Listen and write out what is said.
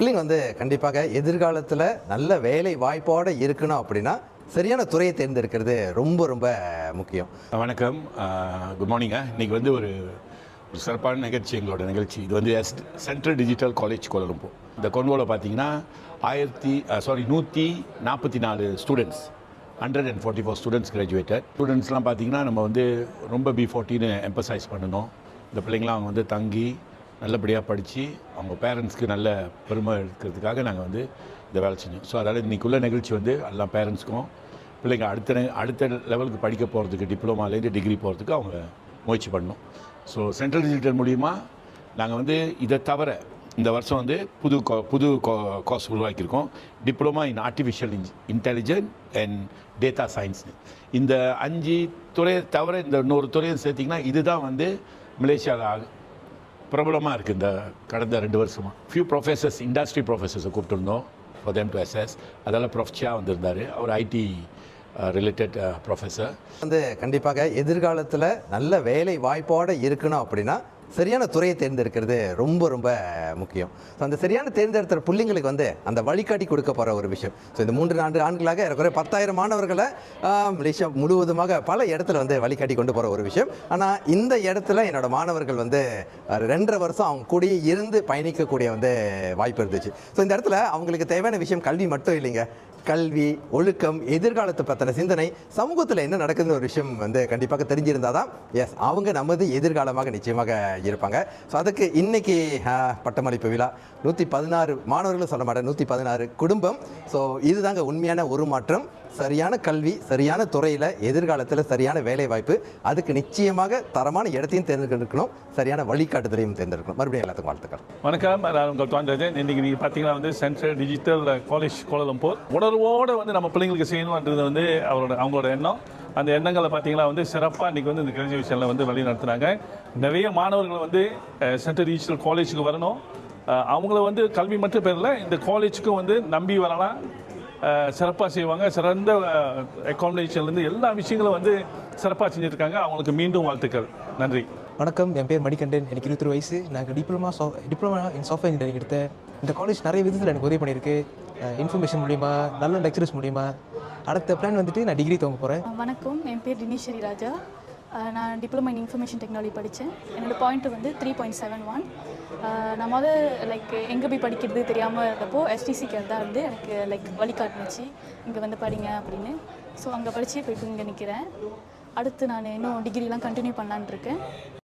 பிள்ளைங்க கண்டிப்பாக எதிர்காலத்தில் நல்ல வேலை வாய்ப்போடு இருக்கணும் அப்படின்னா சரியான துறையை தேர்ந்தெடுக்கிறது ரொம்ப ரொம்ப முக்கியம். வணக்கம், குட் மார்னிங்க. இன்றைக்கி ஒரு சிறப்பான நிகழ்ச்சி, எங்களோட நிகழ்ச்சி. இது சென்ட்ரல் டிஜிட்டல் காலேஜ் கோலலம்பூர். இந்த கொன்வோவில் பார்த்தீங்கன்னா 144 ஸ்டூடெண்ட்ஸ், 144 ஸ்டூடெண்ட்ஸ் கிராஜுவேட்டட். ஸ்டூடெண்ட்ஸ்லாம் பார்த்தீங்கன்னா நம்ம ரொம்ப B40ன்னு எம்பசைஸ் பண்ணணும். இந்த பிள்ளைங்களாம் அவங்க தங்கி நல்லபடியாக படித்து அவங்க பேரண்ட்ஸ்க்கு நல்ல பெருமை எடுக்கிறதுக்காக நாங்கள் இந்த வேலை செஞ்சோம். ஸோ அதனால் இன்றைக்குள்ள நிகழ்ச்சி எல்லா பேரண்ட்ஸ்க்கும் பிள்ளைங்க அடுத்த லெவலுக்கு படிக்க போகிறதுக்கு, டிப்ளமாலேருந்து டிகிரி போகிறதுக்கு அவங்க முயற்சி பண்ணணும். ஸோ சென்ட்ரல் டிஜிட்டல் மூலிமா நாங்கள் இதை தவிர இந்த வருஷம் புது கோர்ஸ் உருவாக்கியிருக்கோம். Diploma in artificial intelligence and data science. இந்த 5 துறையை தவிர இந்த இன்னொரு துறையை சேர்த்திங்கன்னா இதுதான் மலேசியாவில் பிரபலமாக இருக்குது. இந்த கடந்த 2 வருஷமாக ஃபியூ ப்ரொஃபஸர்ஸ், இண்டஸ்ட்ரி ப்ரொஃபஸர்ஸை கூப்பிட்டுருந்தோம் ஃபார் தேம் டு அசஸ். அதெல்லாம் ப்ரொஃபஸியாக வந்திருந்தார். அவர் ஐடி ரிலேட்டட் ப்ரொஃபஸர். கண்டிப்பாக எதிர்காலத்தில் நல்ல வேலை வாய்ப்போடு இருக்கணும் அப்படின்னா சரியான துறையை தேர்ந்தெடுக்கிறது ரொம்ப ரொம்ப முக்கியம். ஸோ அந்த சரியான தேர்ந்தெடுத்த பிள்ளைங்களுக்கு அந்த வழிகாட்டி கொடுக்க போகிற ஒரு விஷயம். ஸோ இந்த 3 ஆண்டுகளாக ஏறக்குறைய 10,000 மாணவர்களை மலேசியா முழுவதுமாக பல இடத்துல வழிகாட்டி கொண்டு போகிற ஒரு விஷயம். ஆனால் இந்த இடத்துல என்னோட மாணவர்கள் 2.5 வருஷம் அவங்க கூடயே இருந்து பயணிக்கக்கூடிய வாய்ப்பு இருந்துச்சு. ஸோ இந்த இடத்துல அவங்களுக்கு தேவையான விஷயம் கல்வி மட்டும் இல்லைங்க, கல்வி, ஒழுக்கம், எதிர்காலத்தை பற்றின சிந்தனை, சமூகத்தில் என்ன நடக்குதுன்னு ஒரு விஷயம் கண்டிப்பாக தெரிஞ்சிருந்தால் தான் அவங்க நமது எதிர்காலமாக நிச்சயமாக இருப்பாங்க. ஸோ அதுக்கு இன்னைக்கு பட்டமளிப்பு விழா 116 மாணவர்களும் சொல்ல மாட்டேன், 116 குடும்பம். ஸோ இதுதாங்க உண்மையான ஒரு மாற்றம். சரியான கல்வி, சரியான துறையில் எதிர்காலத்தில் சரியான வேலை வாய்ப்பு, அதுக்கு நிச்சயமாக தரமான இடத்தையும் தேர்ந்தெடுக்கணும், சரியான வழிகாட்டுதலையும் தேர்ந்தெடுக்கணும். மறுபடியும் எல்லாத்துக்கும் வாழ்த்துக்கள். வணக்கம், நான் உங்கள் துவாண்டராஜன். இன்றைக்கி நீங்கள் பார்த்தீங்கன்னா சென்ட்ரல் டிஜிட்டல் காலேஜ் கோலலம்பூர் உணர்வோடு நம்ம பிள்ளைங்களுக்கு செய்யணுன்றது அவங்களோட எண்ணம். அந்த எண்ணங்களை பார்த்தீங்கன்னா சிறப்பாக இன்றைக்கி இந்த கிராஜுவேஷனில் வழி நடத்துகிறாங்க. நிறைய மாணவர்கள் சென்ட்ரல் டிஜிட்டல் காலேஜுக்கு வரணும். அவங்கள கல்வி மட்டும் பேரில் இந்த காலேஜுக்கும் நம்பி வரலாம். சிறப்பாக செய்வாங்க. சிறந்த அக்காமடேஷன்லேருந்து எல்லா விஷயங்களும் சிறப்பாக செஞ்சுருக்காங்க. அவங்களுக்கு மீண்டும் வாழ்த்துக்கள். நன்றி. வணக்கம், என் பேர் மணிகண்டன். எனக்கு 23 வயசு. நான் டிப்ளமா இன் சாஃப்ட்வேர் இன்ஜினியரிங் எடுத்தேன். இந்த காலேஜ் நிறைய விதத்தில் எனக்கு உதவி பண்ணியிருக்கு. இன்ஃபர்மேஷன் மூலிமா, நல்ல லெக்சரர்ஸ் மூலிமா. அடுத்த பிளான் நான் டிகிரி துவங்க போகிறேன். வணக்கம், என் பேர் தினேஸ்வரி ராஜா. நான் டிப்ளமா இன் இன்ஃபர்மேஷன் டெக்னாலஜி படித்தேன். என்னோடய பாயிண்ட் 3.71. நான் எங்கே போய் படிக்கிறது தெரியாமல் இருந்தப்போ STCக்கு எனக்கு வழிகாட்டுனுச்சு, இங்கே படிங்க அப்படின்னு. ஸோ அங்கே படித்து இப்போ இங்கே நிற்கிறேன். அடுத்து நான் இன்னும் டிகிரிலாம் கண்டினியூ பண்ணலான்னு இருக்கேன்.